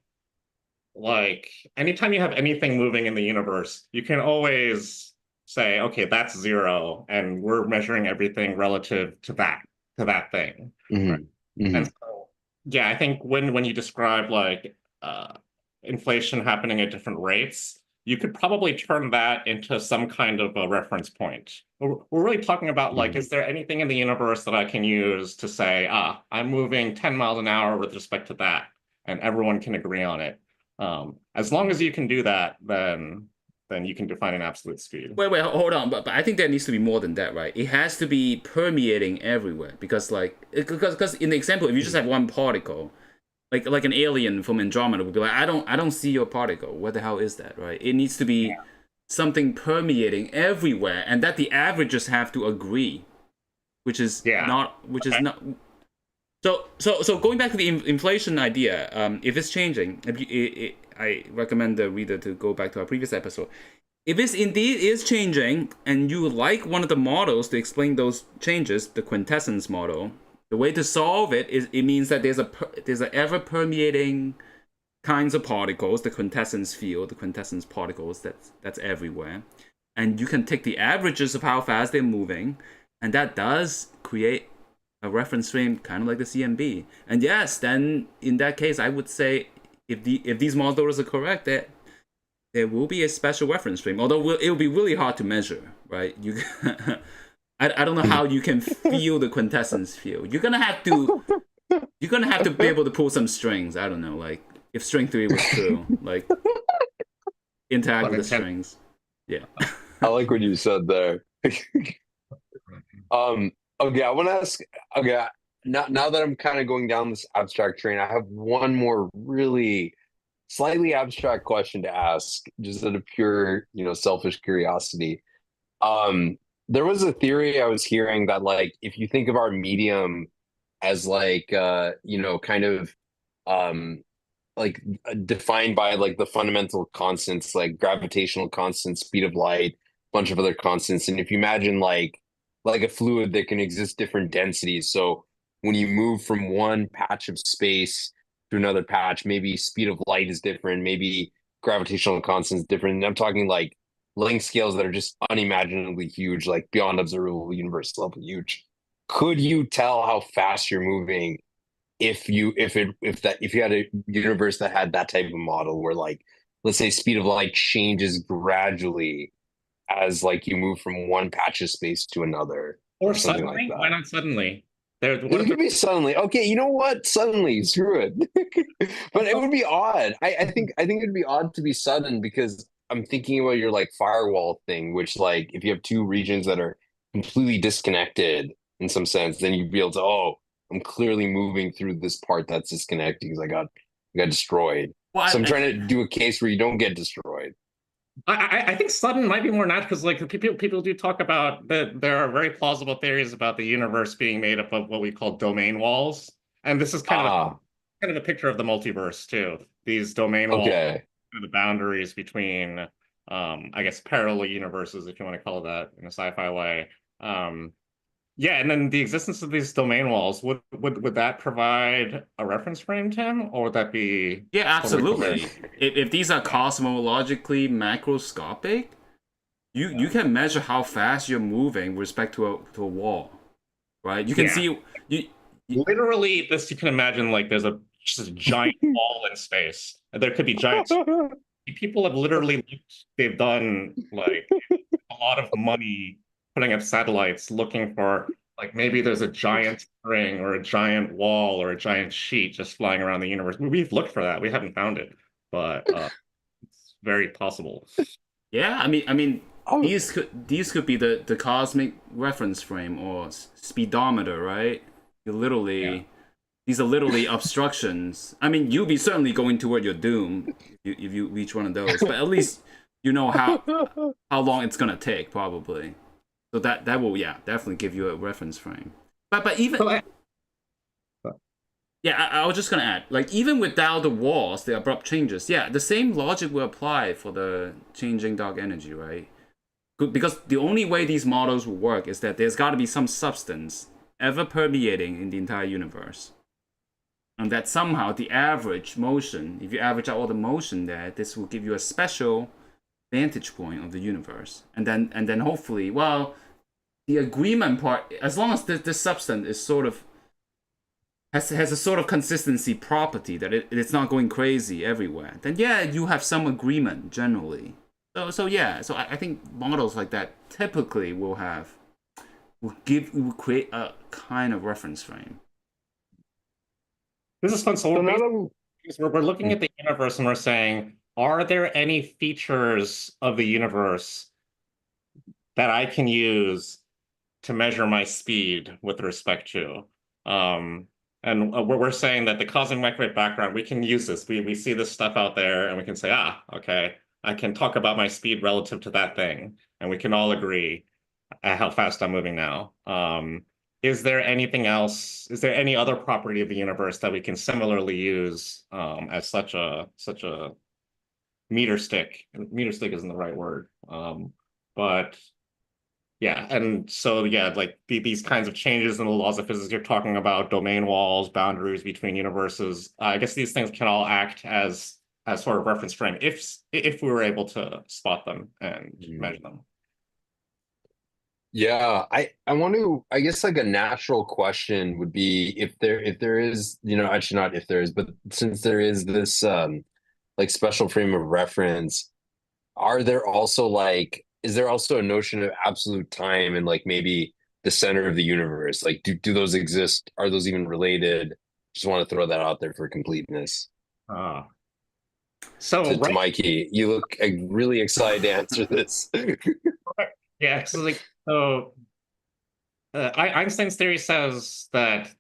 you have anything moving in the universe, you can always say, okay, that's zero, and we're measuring everything relative to that thing. Right. Hmm. And Hmm. so, yeah, I think when you describe like inflation happening at different rates, you could probably turn that into some kind of a reference point. We're really talking about like, Hmm. is there anything in the universe that I can use to say, I'm moving 10 miles an hour with respect to that, and everyone can agree on it. As long as you can do that, then you can define an absolute speed. Wait, hold on. But I think there needs to be more than that, right? It has to be permeating everywhere because, because in the example, if you just have one particle, like an alien from Andromeda would be like, I don't see your particle. What the hell is that, right? It needs to be something permeating everywhere, and that the averages have to agree, Yeah. which is Okay. not. So going back to the inflation idea, if it's changing, I recommend the reader to go back to our previous episode. If it indeed is changing, and you like one of the models to explain those changes, the quintessence model, the way to solve it is it means that there's a ever permeating kinds of particles, the quintessence field, the quintessence particles that's everywhere, and you can take the averages of how fast they're moving, and that does create a reference frame kind of like the CMB. And yes, then in that case, I would say if these models are correct, that there will be a special reference frame. Although it will be really hard to measure, right? I don't know how you can feel the quintessence field. You're gonna have to be able to pull some strings. I don't know, like if string theory was true, like interact Pun with the intended. strings. Yeah. I like what you said there. Um, okay, I want to ask. Okay, now that I'm kind of going down this abstract train, I have one more really slightly abstract question to ask, just out of pure, selfish curiosity. Um, there was a theory I was hearing that, like, if you think of our medium as like, kind of, um, like defined by like the fundamental constants, like gravitational constants, speed of light, bunch of other constants, and if you imagine like a fluid that can exist different densities. So when you move from one patch of space to another patch, maybe speed of light is different, maybe gravitational constants different. And I'm talking like length scales that are just unimaginably huge, like beyond observable universe level huge. Could you tell how fast you're moving if you had a universe that had that type of model where, like, let's say speed of light changes gradually as like you move from one patch of space to another Or or something like suddenly? Why that. not suddenly? What It if could be suddenly. Okay, you know what? Suddenly, screw it. But it would be odd. I think it'd be odd to be sudden because I'm thinking about your like firewall thing, which like if you have two regions that are completely disconnected in some sense, then you'd be able to, oh, I'm clearly moving through this part that's disconnected because I got destroyed. Well, So I'm trying to do a case where you don't get destroyed. I think sudden might be more natural because like people do talk about that there are very plausible theories about the universe being made up of what we call domain walls. And this is Ah, kind of a picture of the multiverse too. These domain walls okay. are the boundaries between I guess parallel universes, if you want to call it that in a sci-fi way. Um yeah, and then the existence of these domain walls, would that provide a reference frame, Tim, or would that be yeah, totally absolutely. If these are yeah. cosmologically macroscopic, you can measure how fast you're moving with respect to a wall, right? You can Yeah. see you. Literally, this you can imagine like there's a just a giant wall in space. And there could be giant. People have literally they've done like a lot of money putting up satellites looking for Like maybe there's a giant string or a giant wall or a giant sheet just flying around the universe. We've looked for that. We haven't found it, but it's very possible. Yeah, I mean, Oh, these could be the cosmic reference frame or speedometer, right? You Yeah. literally these are literally obstructions. I mean, you'll be certainly going toward your doom if you reach one of those, but at least you know how long it's gonna take, probably. So that will, yeah, definitely give you a reference frame. But even, So I, yeah, I was just gonna add, like, even without the walls, the abrupt changes, yeah, the same logic will apply for the changing dark energy, right? Because the only way these models will work is that there's got to be some substance ever permeating in the entire universe, and that somehow the average motion, if you average out all the motion there, this will give you a special vantage point of the universe, and then hopefully, well, the agreement part, as long as this substance is sort of has a sort of consistency property that it's not going crazy everywhere, then yeah, you have some agreement generally. So yeah, so I think models like that typically will create a kind of reference frame. this is fun. So so we're now basically that we're looking we, at the universe and we're saying, are there any features of the universe that I can use to measure my speed with respect to? Um, and we're saying that the cosmic microwave background, we can use this. We see this stuff out there and we can say, okay, I can talk about my speed relative to that thing. And we can all agree at how fast I'm moving now. Is there anything else? Is there any other property of the universe that we can similarly use as such a meter stick? Meter stick isn't the right word. But yeah, and so yeah, like these kinds of changes in the laws of physics you're talking about, domain walls, boundaries between universes. I guess these things can all act as sort of reference frame if we were able to spot them and hmm. measure them. Yeah, I want to, I guess like a natural question would be if there is, actually not if there is, but since there is this like special frame of reference, are there also like is there also a notion of absolute time and like maybe the center of the universe? Like do those exist? Are those even related? Just want to throw that out there for completeness. Uh, so To right, Mikey, you look really excited to answer this. yeah, so like Einstein's theory says that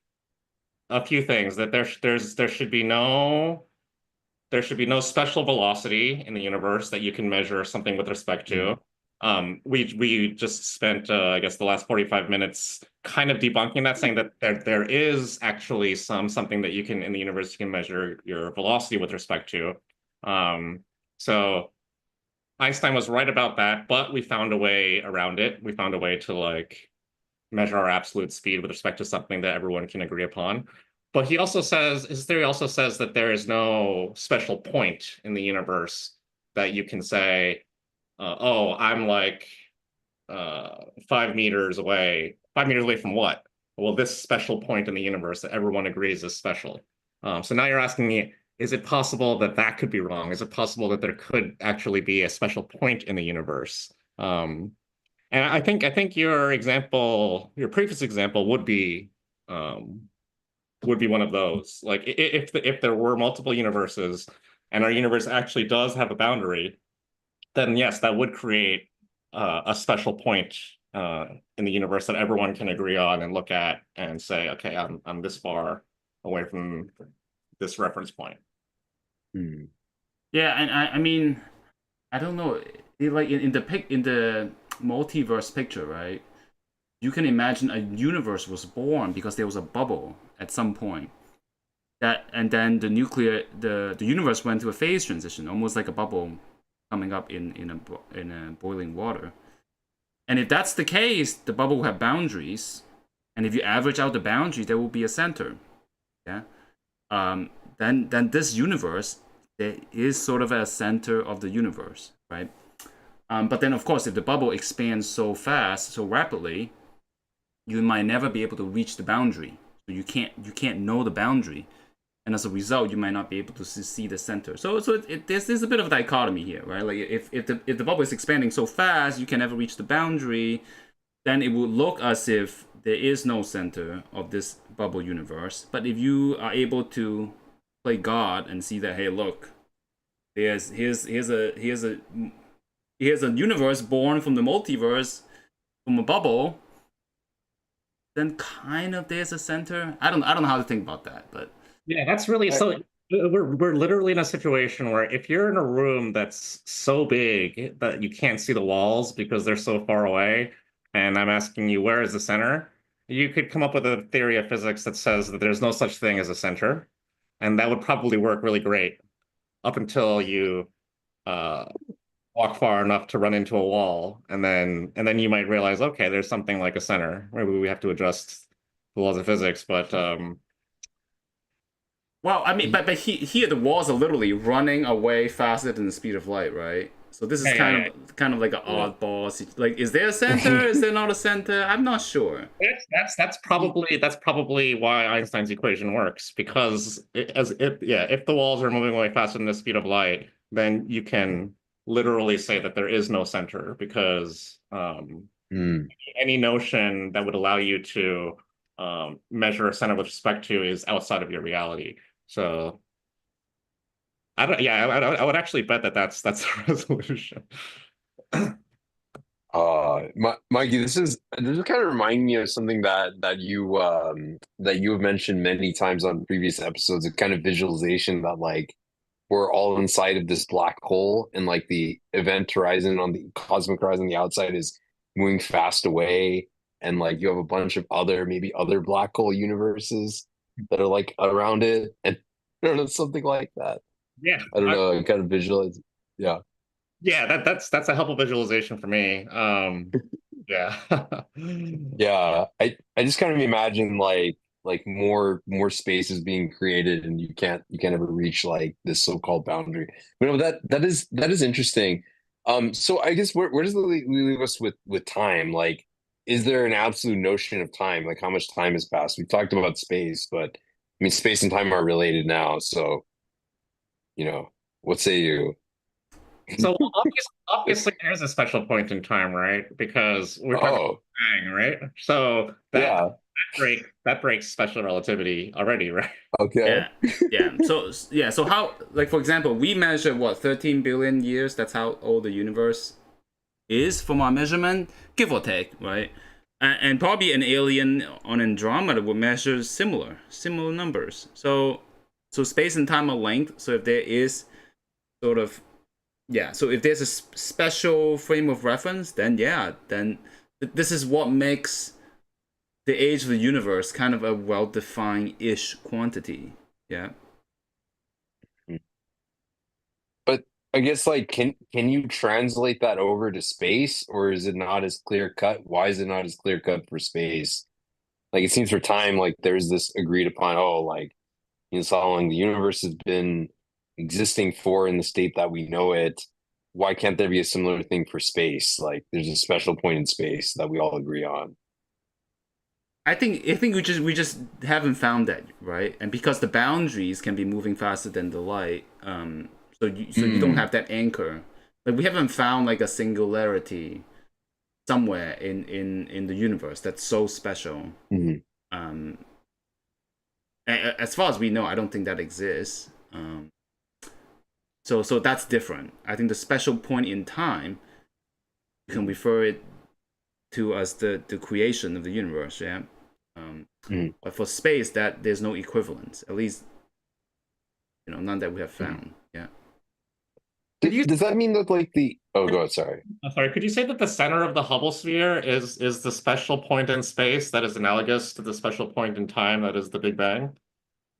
a few things that there should be no special velocity in the universe that you can measure something with respect to. Mm, We just spent I guess the last 45 minutes kind of debunking that, saying that there is actually something that you can in the universe you can measure your velocity with respect to. So Einstein was right about that, but we found a way around it. We found a way to like measure our absolute speed with respect to something that everyone can agree upon. But he also says, his theory also says that there is no special point in the universe that you can say, oh, I'm like 5 meters away. 5 meters away from what? Well, this special point in the universe that everyone agrees is special. So now you're asking me, is it possible that that could be wrong? Is it possible that there could actually be a special point in the universe? And I think your example, your previous example um, would be one of those. Like if there were multiple universes and our universe actually does have a boundary, then yes, that would create a special point in the universe that everyone can agree on and look at and say, okay, I'm this far away from this reference point. mm, Yeah, and I mean, I don't know, like in the multiverse picture, right? You can imagine a universe was born because there was a bubble at some point. And then the universe went through a phase transition, almost like a bubble coming up in a boiling water. And if that's the case, the bubble will have boundaries, and if you average out the boundary, there will be a center. Yeah. Um, then this universe, there is sort of a center of the universe, right? But then, of course, if the bubble expands so fast, so rapidly, you might never be able to reach the boundary. So you can't know the boundary, and as a result, you might not be able to see the center. So there's a bit of a dichotomy here, right? Like if the bubble is expanding so fast, you can never reach the boundary. Then it would look as if there is no center of this bubble universe. But if you are able to play God and see that, hey, look, here's a universe born from the multiverse from a bubble, then kind of there's a center. I don't know how to think about that, but Yeah, that's really so. We're literally in a situation where if you're in a room that's so big that you can't see the walls because they're so far away, and I'm asking you where is the center, you could come up with a theory of physics that says that there's no such thing as a center, and that would probably work really great up until you uh, walk far enough to run into a wall, and then you might realize, okay, there's something like a center. Maybe we have to adjust the laws of physics, but well, I mean, but here the walls are literally running away faster than the speed of light, right? So this is yeah, kind yeah, of like an oddball. Like, is there a center? Is there not a center? I'm not sure. That's probably why Einstein's equation works, because if the walls are moving away faster than the speed of light, then you can literally say that there is no center, because Hmm. any notion that would allow you to measure a center with respect to is outside of your reality. So I don't. Yeah, I would actually bet that that's the resolution. Mikey, this is kind of reminding me of something that you have mentioned many times on previous episodes, a kind of visualization that like we're all inside of this black hole, and like the event horizon on the cosmic horizon on the outside is moving fast away, and like you have a bunch of maybe other black hole universes that are like around it, and I don't know, something like that. Yeah, I don't know, I kind of visualize. Yeah. yeah, that's a helpful visualization for me. Yeah. Yeah, I just kind of imagine like more spaces being created, and you can't ever reach like this so-called boundary. You know, that is interesting. So I guess where does it leave us with time? Like, is there an absolute notion of time? Like how much time has passed? We talked about space, but I mean space and time are related now. So, what say you? So obviously there's a special point in time, right? Because we're talking Oh, about Bang, right? So yeah. that breaks special relativity already, right? Okay. Yeah, yeah. So how, like for example, we measure what 13 billion years. That's how old the universe is from our measurement, give or take, right? And probably an alien on Andromeda would measure similar numbers. So space and time are linked. So if there is sort of so if there's a special frame of reference, then this is what makes the age of the universe kind of a well-defined ish quantity. Yeah. But I guess like can you translate that over to space, or is it not as clear cut? Why is it not as clear cut for space? Like it seems for time, like there's this agreed upon, oh, like so long the universe has been existing for in the state that we know it. Why can't there be a similar thing for space? Like there's a special point in space that we all agree on. I think we just haven't found that, right? And because the boundaries can be moving faster than the light, so you don't Hmm. have that anchor. Like we haven't found like a singularity somewhere in the universe that's so special. Hmm. Um, as far as we know, I don't think that exists. So that's different. I think the special point in time, you can refer it to as the creation of the universe. Yeah. Hmm. But for space, that there's no equivalence. At least none that we have found. Yeah. Could you Does that mean that like go ahead, sorry. sorry, could you say that the center of the Hubble sphere is the special point in space that is analogous to the special point in time that is the Big Bang?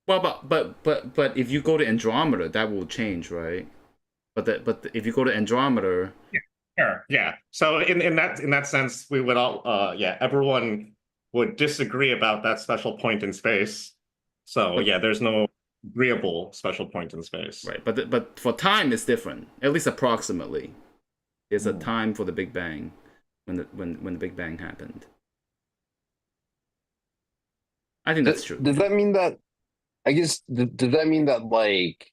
Well, but if you go to Andromeda, that will change, right? But if you go to Andromeda, Sure. Yeah. So in that sense, we would all yeah, everyone would disagree about that special point in space. So but yeah, there's no agreeable special point in space. right, but for time it's different. At least approximately, there's a Hmm. time for the Big Bang when the Big Bang happened. I think that's true. Does that mean that I guess does that mean that like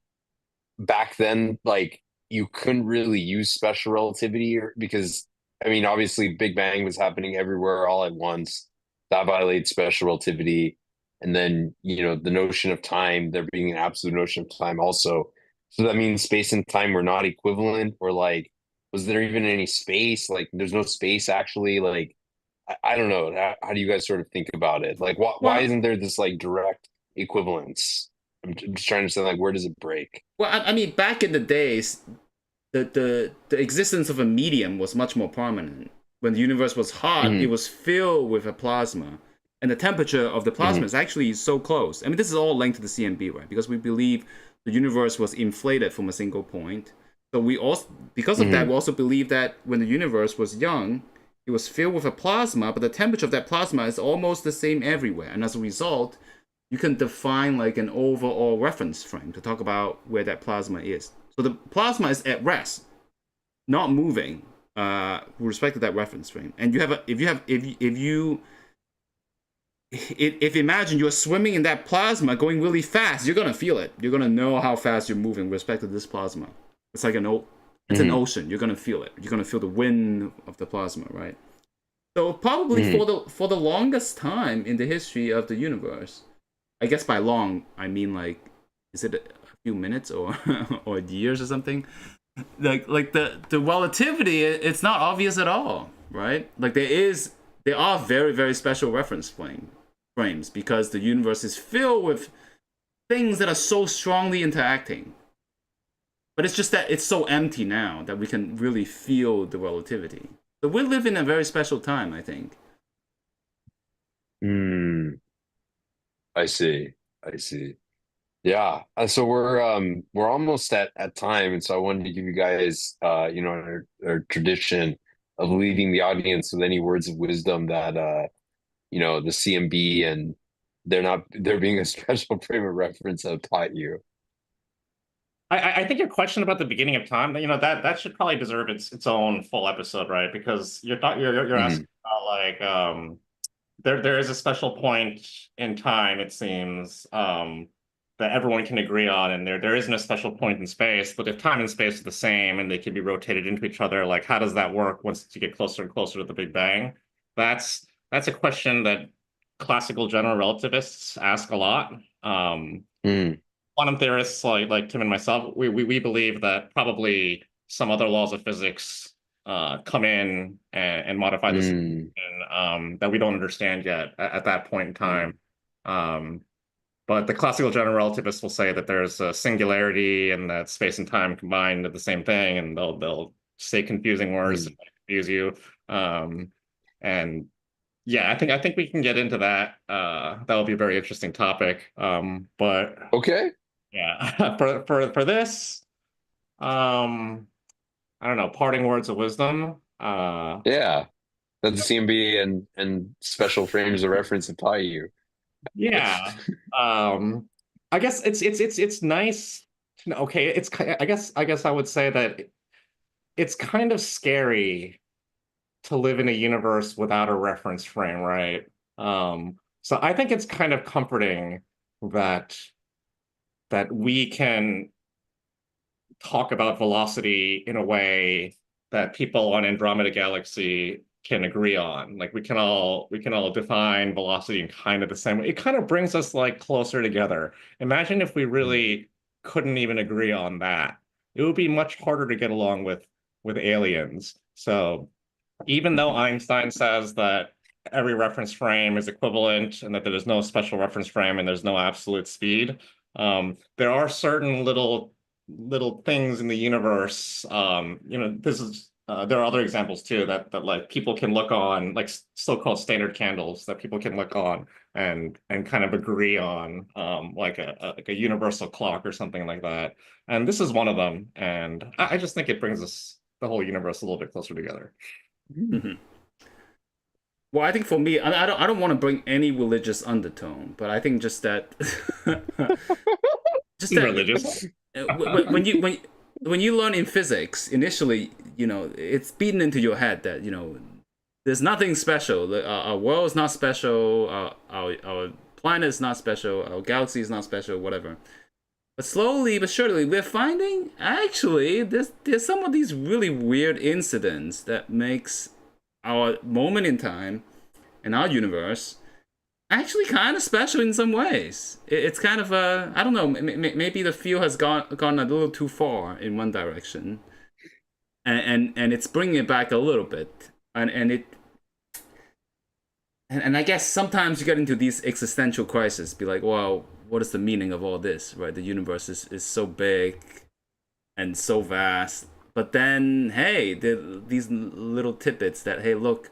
back then like you couldn't really use special relativity, or because I mean obviously Big Bang was happening everywhere all at once. that violates special relativity. And then, the notion of time, there being an absolute notion of time also. So that means space and time were not equivalent, or like, was there even any space? Like, there's no space actually. Like, I don't know. How do you guys sort of think about it? Like, why Well, isn't there this like direct equivalence? I'm just trying to say, like, where does it break? well, I mean, back in the days, the existence of a medium was much more prominent. When the universe was hot, it Hmm. was filled with a plasma, and the temperature of the plasma Hmm. is actually so close. I mean, this is all linked to the CMB, right? Because we believe the universe was inflated from a single point. So we also, because of that, Hmm. we also believe that when the universe was young, it was filled with a plasma, but the temperature of that plasma is almost the same everywhere, and as a result, you can define like an overall reference frame to talk about where that plasma is. So the plasma is at rest, not moving, with respect to that reference frame. And you have a, if you imagine you're swimming in that plasma going really fast, you're gonna feel it. You're gonna know how fast you're moving with respect to this plasma. It's like it's an Hmm. ocean. You're gonna feel it. You're gonna feel the wind of the plasma, right? So probably Hmm. for the longest time in the history of the universe, I guess by long I mean like, is it a few minutes or or years or something? Like the relativity, it's not obvious at all, right? Like there are very very special frames because the universe is filled with things that are so strongly interacting. But it's just that it's so empty now that we can really feel the relativity. So we live in a very special time, I think. Hmm. I see. I see. Yeah. So we're almost at time, and so I wanted to give you guys our tradition of leading the audience with any words of wisdom that the CMB and there being a special frame of reference have taught you. I think your question about the beginning of time, that should probably deserve its own full episode, right? Because you're Hmm. asking about like there is a special point in time, it seems, that everyone can agree on, and there isn't a special point in space. But if time and space are the same and they can be rotated into each other, like how does that work once you get closer and closer to the Big Bang? That's a question that classical general relativists ask a lot. Hmm. Quantum theorists like Tim and myself, we believe that probably some other laws of physics come in and modify the situation, Hmm. that we don't understand yet at that point in Hmm. time. Um, but the classical general relativists will say that there's a singularity and that space and time combined are the same thing, and they'll say confusing words to Hmm. confuse you. Um, and yeah, I think we can get into that. That'll be a very interesting topic. But Okay. yeah, for this, um, I don't know, parting words of wisdom. Yeah. That the CMB and special frames of reference have taught you. Yeah. Um, I guess it's nice to know, okay, I guess I would say that it's kind of scary to live in a universe without a reference frame, right? So I think it's kind of comforting that we can talk about velocity in a way that people on Andromeda Galaxy can agree on. Like we can all define velocity in kind of the same way. It kind of brings us like closer together. Imagine if we Hmm. really couldn't even agree on that. It would be much harder to get along with aliens. So even though Einstein says that every reference frame is equivalent and that there is no special reference frame and there's no absolute speed, there are certain little things in the universe. This is there are other examples too that like people can look on, like so-called standard candles that people can look on and kind of agree on, like a universal clock or something like that. And this is one of them. And I just think it brings us the whole universe a little bit closer together. Mhm. Well, I think for me, I don't want to bring any religious undertone, but I think just that, just that Religious. when you learn in physics initially, it's beaten into your head that there's nothing special. Our world is not special. Our planet is not special. Our galaxy is not special. Whatever. But slowly but surely, we're finding actually there's some of these really weird incidents that makes our moment in time in our universe actually kind of special in some ways. It's kind of I don't know, maybe the field has gone a little too far in one direction, and it's bringing it back a little bit, and it. And I guess sometimes you get into these existential crises, be like, well, what is the meaning of all this, right? The universe is so big and so vast. But then, hey, these little tidbits that, hey, look,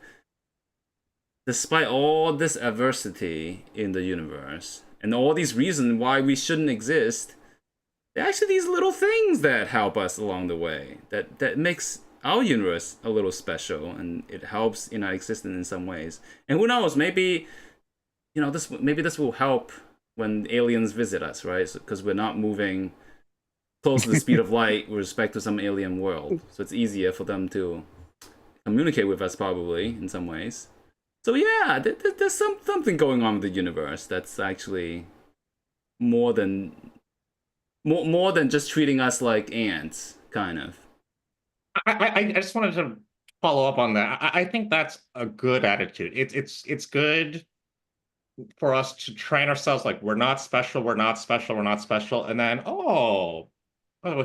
despite all this adversity in the universe and all these reasons why we shouldn't exist, there are actually these little things that help us along the way, that makes our universe a little special, and it helps in our existence in some ways. And who knows, maybe this will help when aliens visit us, right? Because we're not moving close to the speed of light with respect to some alien world, so it's easier for them to communicate with us, probably in some ways. So yeah, there's something going on with the universe that's actually more than just treating us like ants, kind of. I just wanted to follow up on that. I think that's a good attitude. It's good for us to train ourselves like we're not special, we're not special, we're not special, and then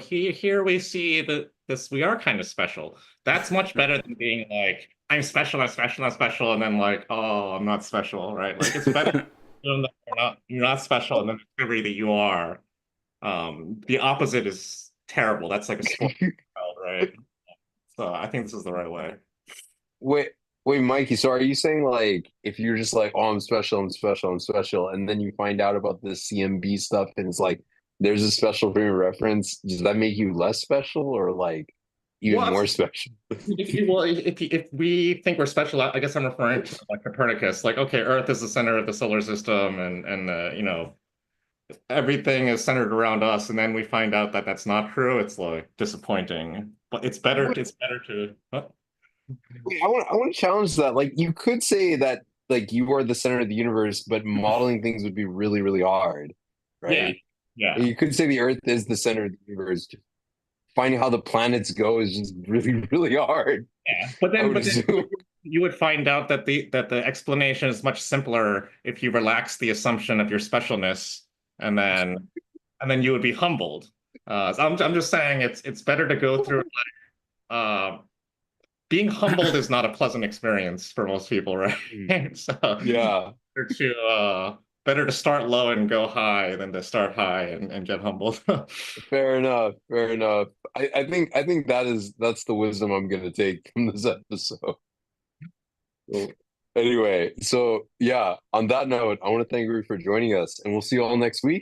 here we see that we are kind of special. That's much better than being like I'm special, I'm special, I'm special, and then like I'm not special, right? Like it's better that you're not special, and then discovery that you are. The opposite is terrible. That's like a sport child, right? So I think this is the right way. Wait, wait, Mikey. So are you saying like if you're just like, oh, I'm special, I'm special, I'm special, and then you find out about the CMB stuff, and it's like there's a special frame of reference, does that make you less special or like even more special? If we think we're special, I guess I'm referring to like Copernicus. Like, okay, Earth is the center of the solar system, and everything is centered around us, and then we find out that that's not true. It's like disappointing, but it's better to. Wait, I want to challenge that. Like you could say that like you are the center of the universe, but modeling things would be really, really hard, right? Yeah. You could say the Earth is the center of the universe. Finding how the planets go is just really, really hard. Yeah, but then you would find out that the explanation is much simpler if you relax the assumption of your specialness, and then you would be humbled. So I'm just saying it's better to go through being humbled is not a pleasant experience for most people, right? So yeah, better to start low and go high than to start high and get humbled. fair enough. Fair enough. I think that's the wisdom I'm gonna take from this episode. Anyway, so yeah, on that note, I want to thank you for joining us, and we'll see you all next week.